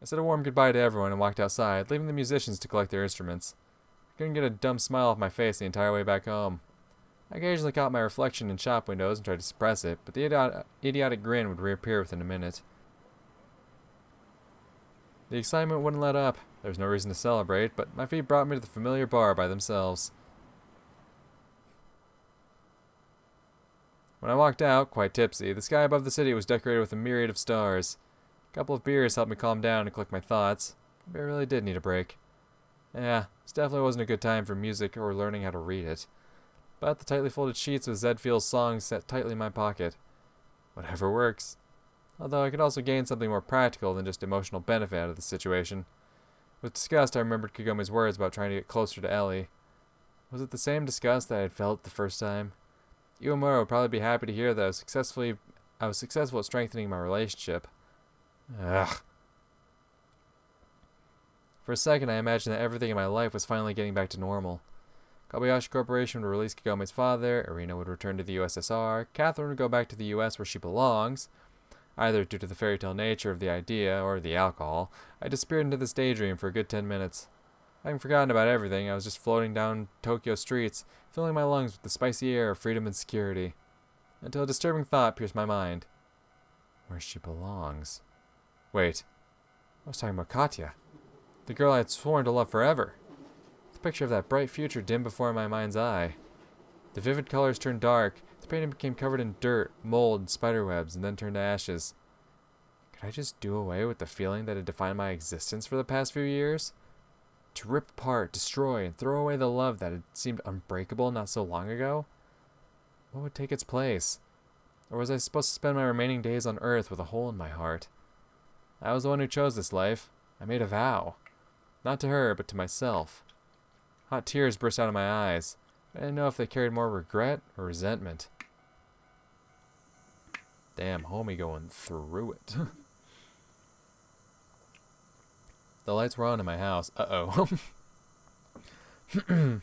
I said a warm goodbye to everyone and walked outside, leaving the musicians to collect their instruments. I couldn't get a dumb smile off my face the entire way back home. I occasionally caught my reflection in shop windows and tried to suppress it, but the idiotic grin would reappear within a minute. The excitement wouldn't let up. There was no reason to celebrate, but my feet brought me to the familiar bar by themselves. When I walked out, quite tipsy, the sky above the city was decorated with a myriad of stars. A couple of beers helped me calm down and collect my thoughts. Maybe I really did need a break. Yeah, this definitely wasn't a good time for music or learning how to read it. But the tightly folded sheets with Zed Field's songs set tightly in my pocket. Whatever works. Although I could also gain something more practical than just emotional benefit out of the situation. With disgust, I remembered Kagome's words about trying to get closer to Ellie. Was it the same disgust that I had felt the first time? Iwamura would probably be happy to hear that I was successful at strengthening my relationship. Ugh. For a second, I imagined that everything in my life was finally getting back to normal. Kobayashi Corporation would release Kagome's father, Irina would return to the USSR, Catherine would go back to the US where she belongs. Either due to the fairy tale nature of the idea or the alcohol, I disappeared into this daydream for a good 10 minutes. Having forgotten about everything, I was just floating down Tokyo streets, filling my lungs with the spicy air of freedom and security. Until a disturbing thought pierced my mind. Where she belongs. Wait, I was talking about Katya. The girl I had sworn to love forever. The picture of that bright future dimmed before my mind's eye. The vivid colors turned dark, the painting became covered in dirt, mold, and spiderwebs, and then turned to ashes. Could I just do away with the feeling that had defined my existence for the past few years? To rip apart, destroy, and throw away the love that had seemed unbreakable not so long ago? What would take its place? Or was I supposed to spend my remaining days on Earth with a hole in my heart? I was the one who chose this life. I made a vow. Not to her, but to myself. Hot tears burst out of my eyes. I didn't know if they carried more regret or resentment. Damn, homie going through it. The lights were on in my house. Uh-oh. It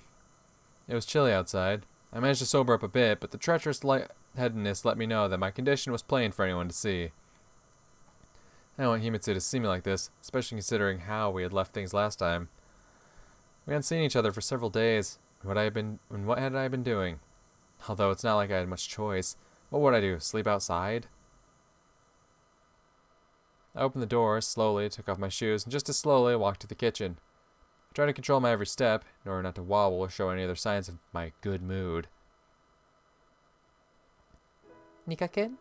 was chilly outside. I managed to sober up a bit, but the treacherous lightheadedness let me know that my condition was plain for anyone to see. I don't want Himitsu to see me like this, especially considering how we had left things last time. We hadn't seen each other for several days, and what had I been doing? Although it's not like I had much choice. What would I do, sleep outside? I opened the door, slowly, took off my shoes, and just as slowly walked to the kitchen. I tried to control my every step, in order not to wobble or show any other signs of my good mood. Nika-ken?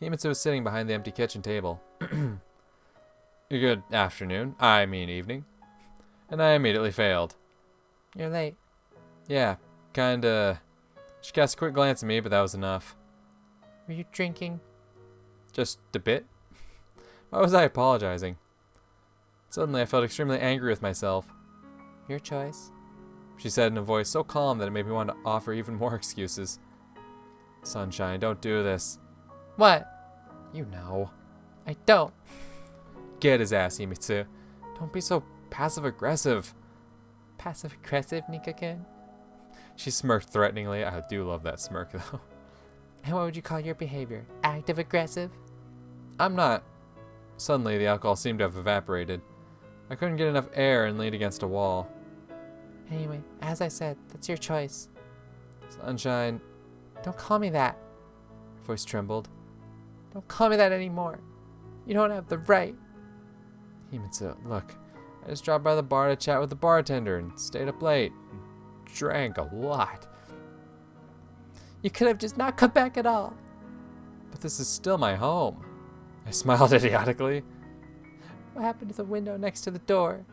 Himitsu was sitting behind the empty kitchen table. Good afternoon. I mean evening. And I immediately failed. You're late. Yeah, kinda. She cast a quick glance at me, but that was enough. Were you drinking? Just a bit. Why was I apologizing? Suddenly I felt extremely angry with myself. Your choice, she said in a voice so calm that it made me want to offer even more excuses. Sunshine, don't do this. What? You know. I don't. Get his ass, Himitsu. Don't be so passive-aggressive. Passive-aggressive, Nika-ken? She smirked threateningly. I do love that smirk, though. And what would you call your behavior? Active-aggressive? I'm not. Suddenly, the alcohol seemed to have evaporated. I couldn't get enough air and leaned against a wall. Anyway, as I said, that's your choice. Sunshine. Don't call me that. Her voice trembled. Don't call me that anymore. You don't have the right. Himitsu, look. I just dropped by the bar to chat with the bartender and stayed up late. And drank a lot. You could have just not come back at all. But this is still my home. I smiled idiotically. What happened to the window next to the door?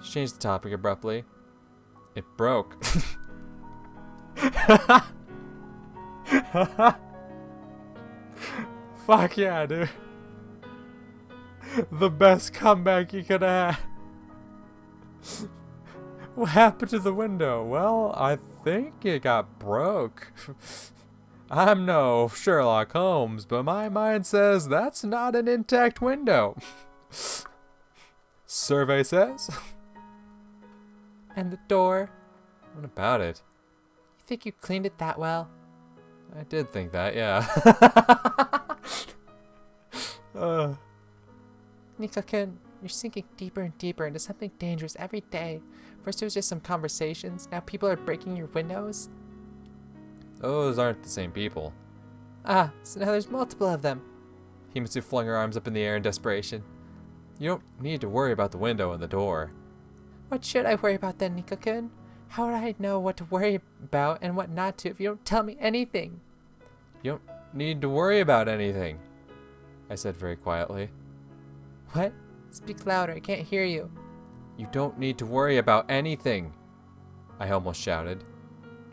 She changed the topic abruptly. It broke. Fuck yeah, dude. The best comeback you could have had. What happened to the window? Well, I think it got broke. I'm no Sherlock Holmes, but my mind says that's not an intact window. Survey says. And the door? What about it? You think you cleaned it that well? I did think that, yeah. Nika-ken, You're sinking deeper and deeper into something dangerous every day. First it was just some conversations, now people are breaking your windows. Those aren't the same people. Ah, so now there's multiple of them. Himitsu flung her arms up in the air in desperation. You don't need to worry about the window and the door. What should I worry about then, Nikko-kun? How would I know what to worry about and what not to if you don't tell me anything? You don't need to worry about anything, I said very quietly. What? Speak louder, I can't hear you. You don't need to worry about anything, I almost shouted.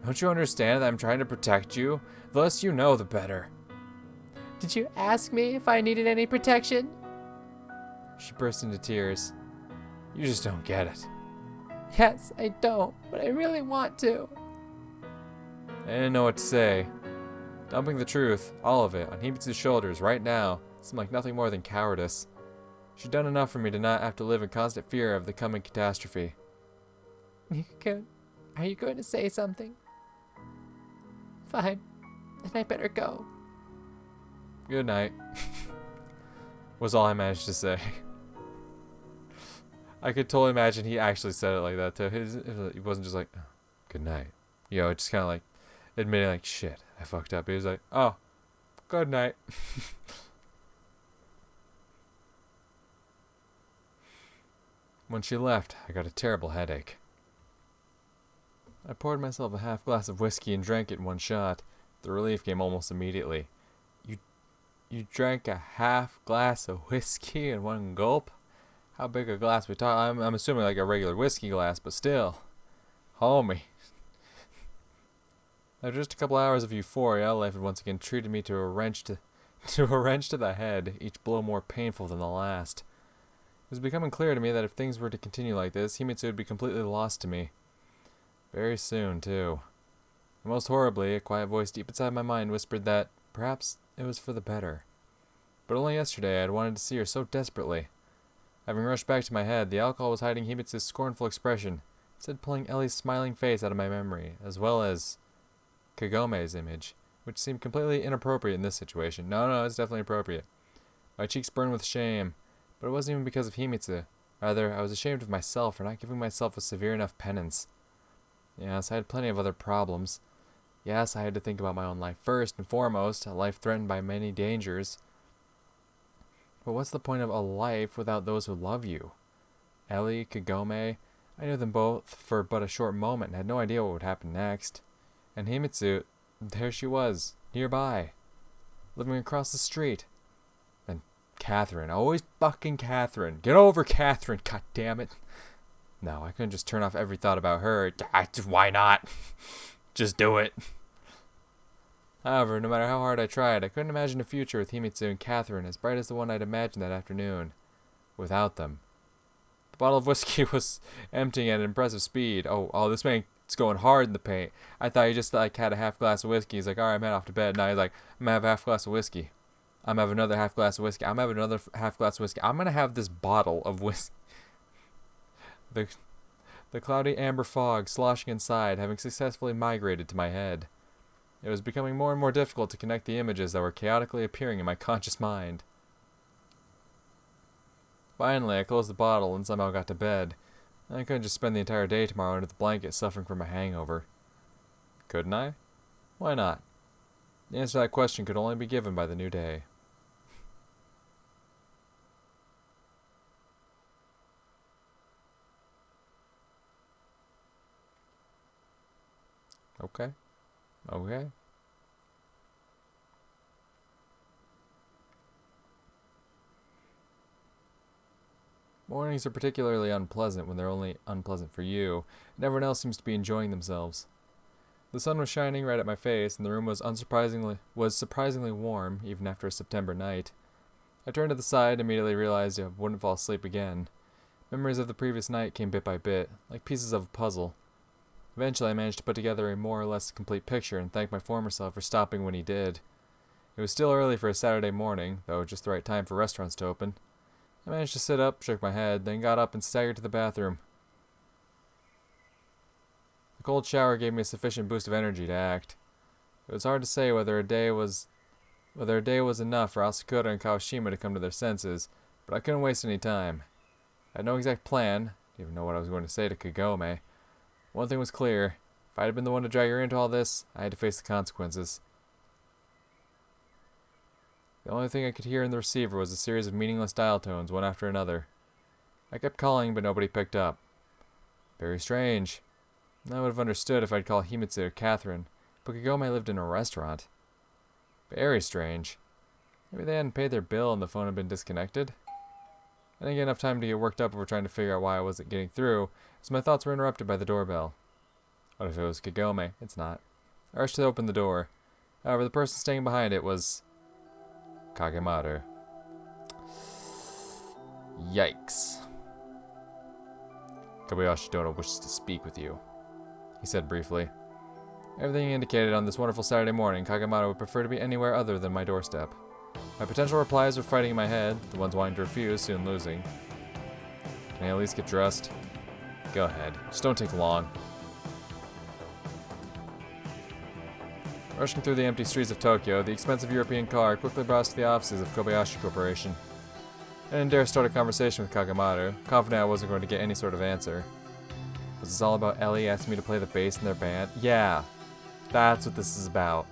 Don't you understand that I'm trying to protect you? The less you know, the better. Did you ask me if I needed any protection? She burst into tears. You just don't get it. Yes, I don't, but I really want to. I didn't know what to say. Dumping the truth, all of it, on Himitsu's shoulders right now seemed like nothing more than cowardice. She'd done enough for me to not have to live in constant fear of the coming catastrophe. Nikko, are you going to say something? Fine, then I better go. Good night, was all I managed to say. I could totally imagine he actually said it like that too. He wasn't just like, oh, good night. You know, just kind of like admitting like, shit, I fucked up. He was like, oh, good night. When she left, I got a terrible headache. I poured myself a half glass of whiskey and drank it in one shot. The relief came almost immediately. You drank a half glass of whiskey in one gulp? How big a glass we talk? I'm assuming like a regular whiskey glass, but still. Homie. After just a couple hours of euphoria, life had once again treated me to a wrench to the head, each blow more painful than the last. It was becoming clear to me that if things were to continue like this, Himitsu would be completely lost to me. Very soon, too. And most horribly, a quiet voice deep inside my mind whispered that perhaps it was for the better. But only yesterday I had wanted to see her so desperately. Having rushed back to my head, the alcohol was hiding Himitsu's scornful expression, instead pulling Ellie's smiling face out of my memory, as well as Kagome's image, which seemed completely inappropriate in this situation. No, it's definitely appropriate. My cheeks burned with shame, but it wasn't even because of Himitsu. Rather, I was ashamed of myself for not giving myself a severe enough penance. Yes, I had plenty of other problems. Yes, I had to think about my own life first and foremost, a life threatened by many dangers. But what's the point of a life without those who love you? Ellie, Kagome, I knew them both for but a short moment and had no idea what would happen next. And Himitsu, there she was, nearby, living across the street. And Catherine, always fucking Catherine. Get over Catherine, god damn it. No, I couldn't just turn off every thought about her. Why not? Just do it. However, no matter how hard I tried, I couldn't imagine a future with Himitsu and Catherine as bright as the one I'd imagined that afternoon. Without them. The bottle of whiskey was emptying at an impressive speed. Oh, this man's going hard in the paint. I thought he just like had a half glass of whiskey. He's like, alright, I'm heading off to bed. Now he's like, I'm gonna have a half glass of whiskey. I'm gonna have another half glass of whiskey. I'm having another half glass of whiskey. I'm gonna have this bottle of whiskey. The cloudy amber fog sloshing inside, having successfully migrated to my head. It was becoming more and more difficult to connect the images that were chaotically appearing in my conscious mind. Finally, I closed the bottle and somehow got to bed. I couldn't just spend the entire day tomorrow under the blanket suffering from a hangover. Couldn't I? Why not? The answer to that question could only be given by the new day. Okay. Mornings are particularly unpleasant when they're only unpleasant for you, and everyone else seems to be enjoying themselves. The sun was shining right at my face, and the room was surprisingly warm, even after a September night. I turned to the side and immediately realized I wouldn't fall asleep again. Memories of the previous night came bit by bit, like pieces of a puzzle. Eventually I managed to put together a more or less complete picture and thank my former self for stopping when he did. It was still early for a Saturday morning, though just the right time for restaurants to open. I managed to sit up, shook my head, then got up and staggered to the bathroom. The cold shower gave me a sufficient boost of energy to act. It was hard to say whether a day was enough for Asakura and Kawashima to come to their senses, but I couldn't waste any time. I had no exact plan. Didn't even know what I was going to say to Kagome. One thing was clear. If I had been the one to drag her into all this, I had to face the consequences. The only thing I could hear in the receiver was a series of meaningless dial tones, one after another. I kept calling, but nobody picked up. Very strange. I would have understood if I'd called Himitsu or Catherine, but Kagome lived in a restaurant. Very strange. Maybe they hadn't paid their bill and the phone had been disconnected. I didn't get enough time to get worked up over trying to figure out why I wasn't getting through, so my thoughts were interrupted by the doorbell. What if it was Kagome? It's not. I rushed to open the door. However, the person staying behind it was Kagemaru. Yikes. Kobayashi Dono wishes to speak with you, he said briefly. Everything indicated on this wonderful Saturday morning, Kagemaru would prefer to be anywhere other than my doorstep. My potential replies were fighting in my head, the ones wanting to refuse, soon losing. Can I at least get dressed? Go ahead. Just don't take long. Rushing through the empty streets of Tokyo, the expensive European car quickly brought us to the offices of Kobayashi Corporation. I didn't dare start a conversation with Kagemaru, confident I wasn't going to get any sort of answer. Was this all about Ellie asking me to play the bass in their band? Yeah, that's what this is about.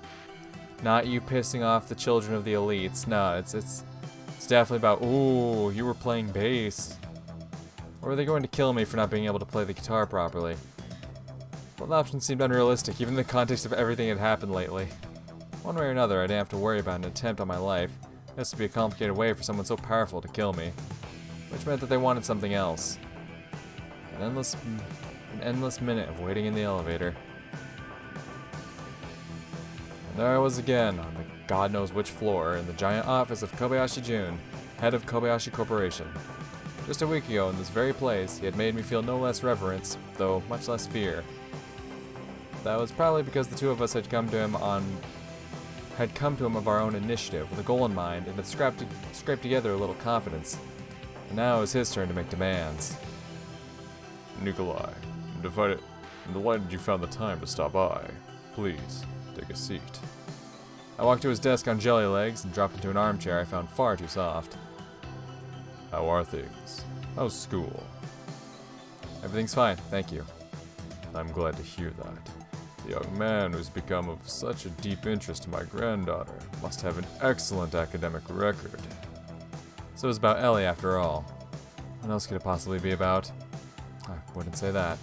Not you pissing off the children of the elites. No, it's definitely about, ooh, you were playing bass. Or were they going to kill me for not being able to play the guitar properly? Well, the option seemed unrealistic, even in the context of everything that had happened lately. One way or another, I didn't have to worry about an attempt on my life. This would be a complicated way for someone so powerful to kill me. Which meant that they wanted something else. An endless minute of waiting in the elevator. And there I was again, on the god knows which floor, in the giant office of Kobayashi Jun, head of Kobayashi Corporation. Just a week ago, in this very place, he had made me feel no less reverence, though much less fear. That was probably because the two of us had come to him of our own initiative, with a goal in mind, and had scraped together a little confidence. And now it was his turn to make demands. Nikolai, I'm delighted you found the time to stop by. Please, take a seat. I walked to his desk on jelly legs and dropped into an armchair I found far too soft. How are things? How's school? Everything's fine, thank you. I'm glad to hear that. The young man who's become of such a deep interest to my granddaughter must have an excellent academic record. So it was about Ellie after all. What else could it possibly be about? I wouldn't say that.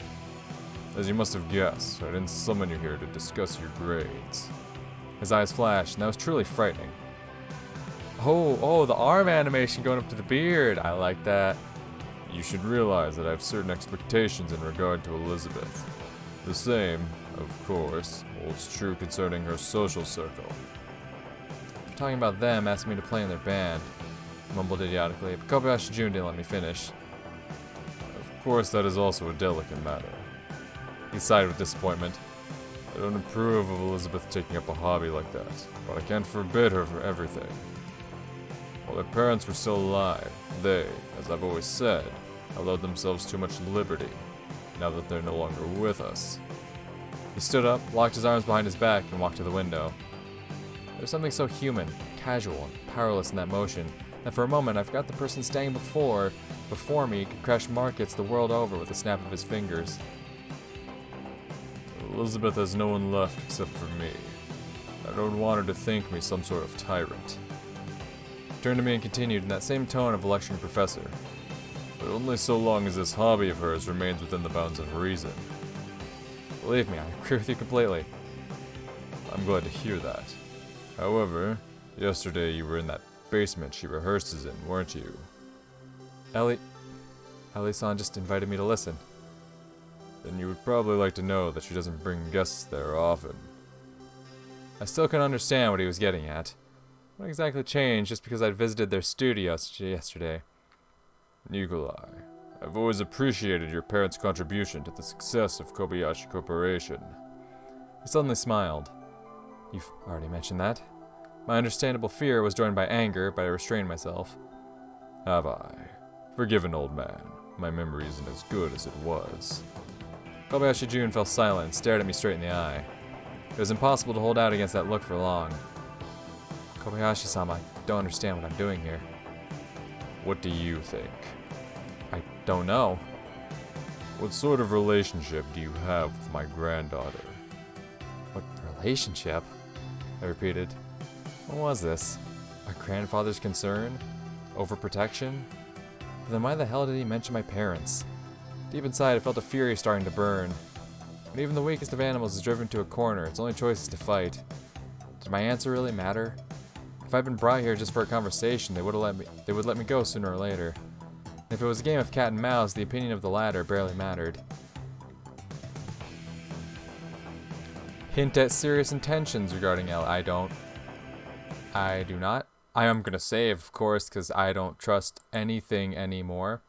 As you must have guessed, I didn't summon you here to discuss your grades. His eyes flashed, and that was truly frightening. Oh, the arm animation going up to the beard. I like that. You should realize that I have certain expectations in regard to Elizabeth. The same, of course, holds true concerning her social circle. Talking about them asking me to play in their band, I mumbled idiotically, but Kobayashi Jun didn't let me finish. Of course, that is also a delicate matter. He sighed with disappointment. I don't approve of Elizabeth taking up a hobby like that, but I can't forbid her for everything. While their parents were still alive, they, as I've always said, allowed themselves too much liberty, now that they're no longer with us. He stood up, locked his arms behind his back, and walked to the window. There was something so human, casual, and powerless in that motion, that for a moment I forgot the person standing before me could crash markets the world over with a snap of his fingers. Elizabeth has no one left except for me. I don't want her to think me some sort of tyrant. He turned to me and continued in that same tone of a lecturing professor. But only so long as this hobby of hers remains within the bounds of reason. Believe me, I agree with you completely. I'm glad to hear that. However, yesterday you were in that basement she rehearses in, weren't you? Ellie-san just invited me to listen. Then you would probably like to know that she doesn't bring guests there often. I still couldn't understand what he was getting at. What exactly changed just because I'd visited their studio yesterday? Nikolai, I've always appreciated your parents' contribution to the success of Kobayashi Corporation. He suddenly smiled. You've already mentioned that. My understandable fear was joined by anger, but I restrained myself. Have I? Forgive an old man. My memory isn't as good as it was. Kobayashi Jun fell silent and stared at me straight in the eye. It was impossible to hold out against that look for long. Kobayashi-sama, I don't understand what I'm doing here. What do you think? I don't know. What sort of relationship do you have with my granddaughter? What relationship? I repeated. What was this? My grandfather's concern? Overprotection? Then why the hell did he mention my parents? Deep inside, I felt a fury starting to burn. When even the weakest of animals is driven to a corner, its only choice is to fight. Did my answer really matter? If I'd been brought here just for a conversation, they would let me go sooner or later. And if it was a game of cat and mouse, the opinion of the latter barely mattered. Hint at serious intentions regarding Ellie. I do not. I am gonna save, of course, because I don't trust anything anymore.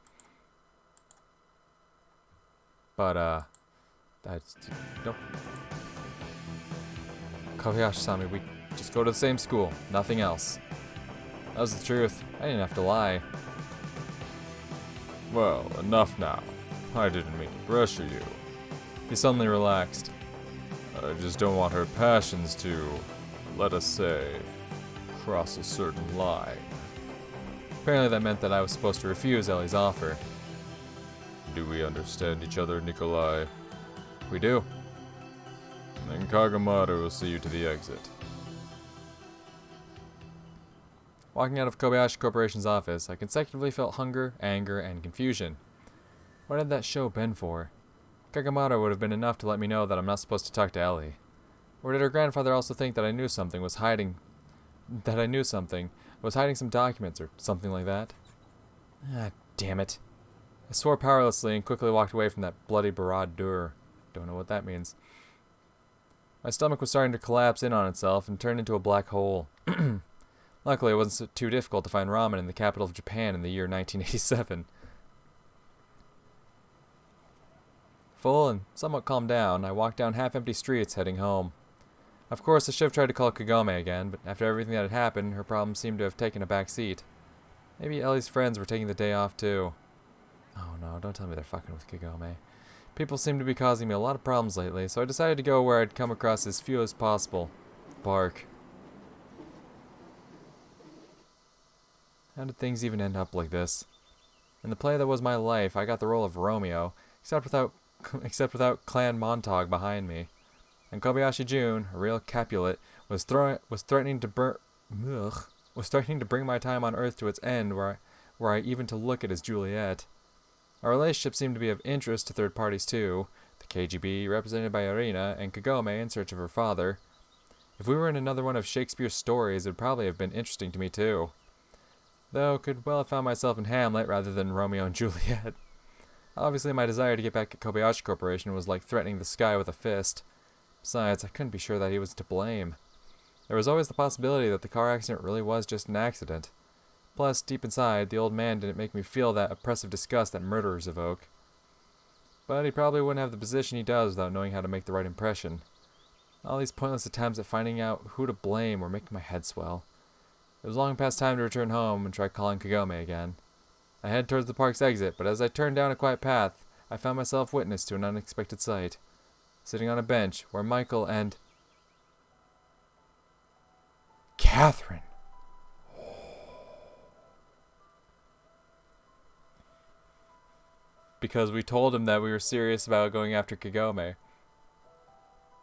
But, that's... Nope. Kobayashi-sama, we just go to the same school. Nothing else. That was the truth. I didn't have to lie. Well, enough now. I didn't mean to pressure you. He suddenly relaxed. I just don't want her passions to, let us say, cross a certain line. Apparently that meant that I was supposed to refuse Ellie's offer. Do we understand each other, Nikolai? We do. Then Kagome will see you to the exit. Walking out of Kobayashi Corporation's office, I consecutively felt hunger, anger, and confusion. What had that show been for? Kagome would have been enough to let me know that I'm not supposed to talk to Ellie. Or did her grandfather also think that I knew something, was hiding some documents or something like that? Ah, damn it. I swore powerlessly and quickly walked away from that bloody Baradur. Don't know what that means. My stomach was starting to collapse in on itself and turn into a black hole. Luckily, it wasn't too difficult to find ramen in the capital of Japan in the year 1987. Full and somewhat calmed down, I walked down half-empty streets heading home. Of course, I should have tried to call Kagome again, but after everything that had happened, her problems seemed to have taken a back seat. Maybe Ellie's friends were taking the day off too. Oh no, don't tell me they're fucking with Kagome. People seem to be causing me a lot of problems lately, so I decided to go where I'd come across as few as possible. The park. How did things even end up like this? In the play that was my life, I got the role of Romeo, except without Clan Montag behind me. And Kobayashi Jun, a real Capulet, was threatening to bring my time on Earth to its end, were I even to look at as Juliet. Our relationship seemed to be of interest to third parties too, the KGB, represented by Irina, and Kagome in search of her father. If we were in another one of Shakespeare's stories, it would probably have been interesting to me too. Though, could well have found myself in Hamlet rather than Romeo and Juliet. Obviously, my desire to get back at Kobayashi Corporation was like threatening the sky with a fist. Besides, I couldn't be sure that he was to blame. There was always the possibility that the car accident really was just an accident. Plus, deep inside, the old man didn't make me feel that oppressive disgust that murderers evoke. But he probably wouldn't have the position he does without knowing how to make the right impression. All these pointless attempts at finding out who to blame were making my head swell. It was long past time to return home and try calling Kagome again. I headed towards the park's exit, but as I turned down a quiet path, I found myself witness to an unexpected sight. Sitting on a bench were Michael and... Catherine! Because we told him that we were serious about going after Kagome.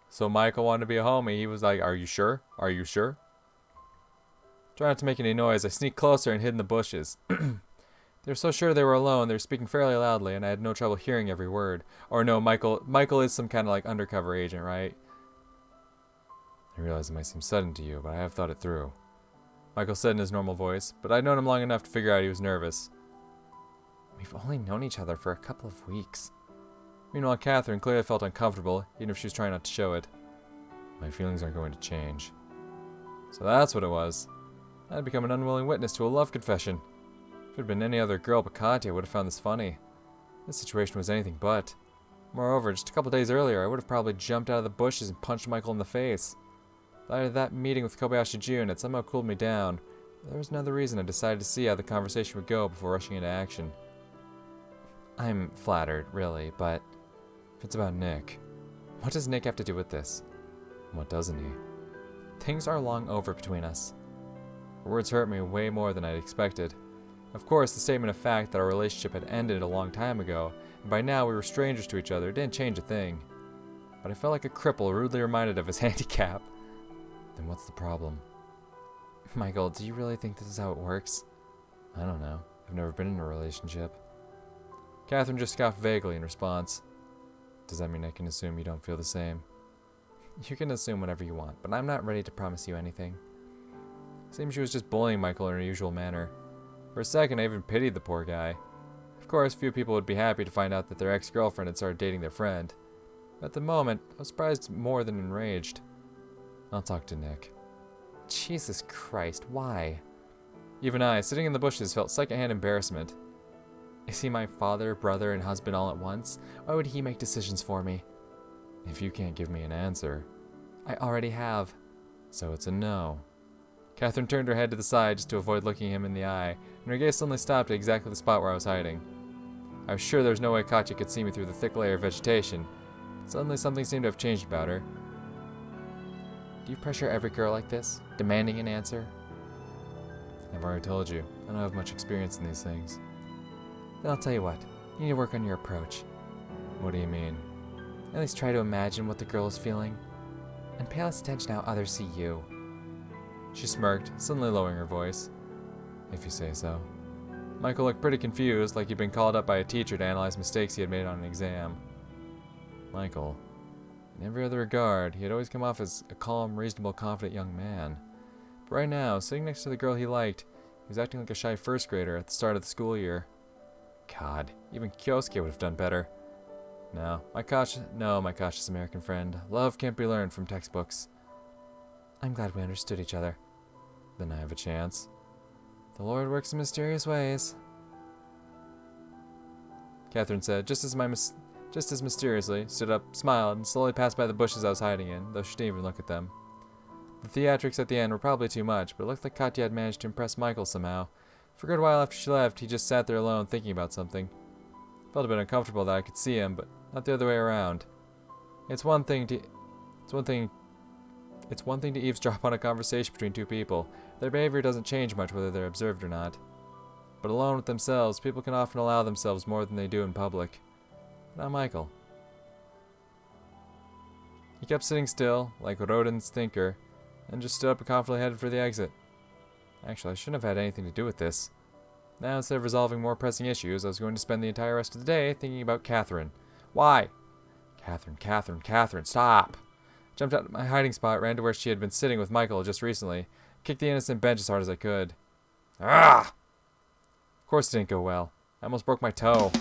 So Michael wanted to be a homie. He was like, "Are you sure? Are you sure?" Trying not to make any noise, I sneaked closer and hid in the bushes. They were so sure they were alone, they were speaking fairly loudly, and I had no trouble hearing every word. Or no, Michael is some kind of like undercover agent, right? I realize it might seem sudden to you, but I have thought it through. Michael said in his normal voice, but I'd known him long enough to figure out he was nervous. We've only known each other for a couple of weeks. Meanwhile, Catherine clearly felt uncomfortable, even if she was trying not to show it. My feelings aren't going to change. So that's what it was. I had become an unwilling witness to a love confession. If it had been any other girl but Katya, I would have found this funny. This situation was anything but. Moreover, just a couple days earlier, I would have probably jumped out of the bushes and punched Michael in the face. Later that meeting with Kobayashi Jun had somehow cooled me down. There was another reason I decided to see how the conversation would go before rushing into action. I'm flattered, really, but if it's about Nick, what does Nick have to do with this? What doesn't he? Things are long over between us. Her words hurt me way more than I'd expected. Of course, the statement of fact that our relationship had ended a long time ago, and by now we were strangers to each other, didn't change a thing. But I felt like a cripple rudely reminded of his handicap. Then what's the problem? Michael, do you really think this is how it works? I don't know. I've never been in a relationship. Catherine just scoffed vaguely in response. Does that mean I can assume you don't feel the same? You can assume whatever you want, but I'm not ready to promise you anything. Seems she was just bullying Michael in her usual manner. For a second, I even pitied the poor guy. Of course, few people would be happy to find out that their ex-girlfriend had started dating their friend. But at the moment, I was surprised more than enraged. I'll talk to Nick. Jesus Christ, why? Even I, sitting in the bushes, felt secondhand embarrassment. Is he my father, brother, and husband all at once? Why would he make decisions for me? If you can't give me an answer... I already have. So it's a no. Catherine turned her head to the side just to avoid looking him in the eye, and her gaze suddenly stopped at exactly the spot where I was hiding. I was sure there was no way Katya could see me through the thick layer of vegetation, but suddenly something seemed to have changed about her. Do you pressure every girl like this, demanding an answer? I've already told you, I don't have much experience in these things. Then I'll tell you what, you need to work on your approach. What do you mean? At least try to imagine what the girl is feeling, and pay less attention how others see you. She smirked, suddenly lowering her voice. If you say so. Michael looked pretty confused, like he'd been called up by a teacher to analyze mistakes he had made on an exam. Michael. In every other regard, he had always come off as a calm, reasonable, confident young man. But right now, sitting next to the girl he liked, he was acting like a shy first grader at the start of the school year. God, even Kyosuke would have done better. No, my cautious American friend. Love can't be learned from textbooks. I'm glad we understood each other. Then I have a chance. The Lord works in mysterious ways. Catherine said, just as mysteriously, stood up, smiled, and slowly passed by the bushes I was hiding in, though she didn't even look at them. The theatrics at the end were probably too much, but it looked like Katya had managed to impress Michael somehow. For a good while after she left, he just sat there alone thinking about something. Felt a bit uncomfortable that I could see him, but not the other way around. It's one thing to eavesdrop on a conversation between two people. Their behavior doesn't change much whether they're observed or not. But alone with themselves, people can often allow themselves more than they do in public. Not Michael. He kept sitting still, like Rodin's thinker, and just stood up and confidently headed for the exit. Actually, I shouldn't have had anything to do with this. Now, instead of resolving more pressing issues, I was going to spend the entire rest of the day thinking about Catherine. Why? Catherine, stop! Jumped out of my hiding spot, ran to where she had been sitting with Michael just recently, kicked the innocent bench as hard as I could. Ah! Of course it didn't go well. I almost broke my toe.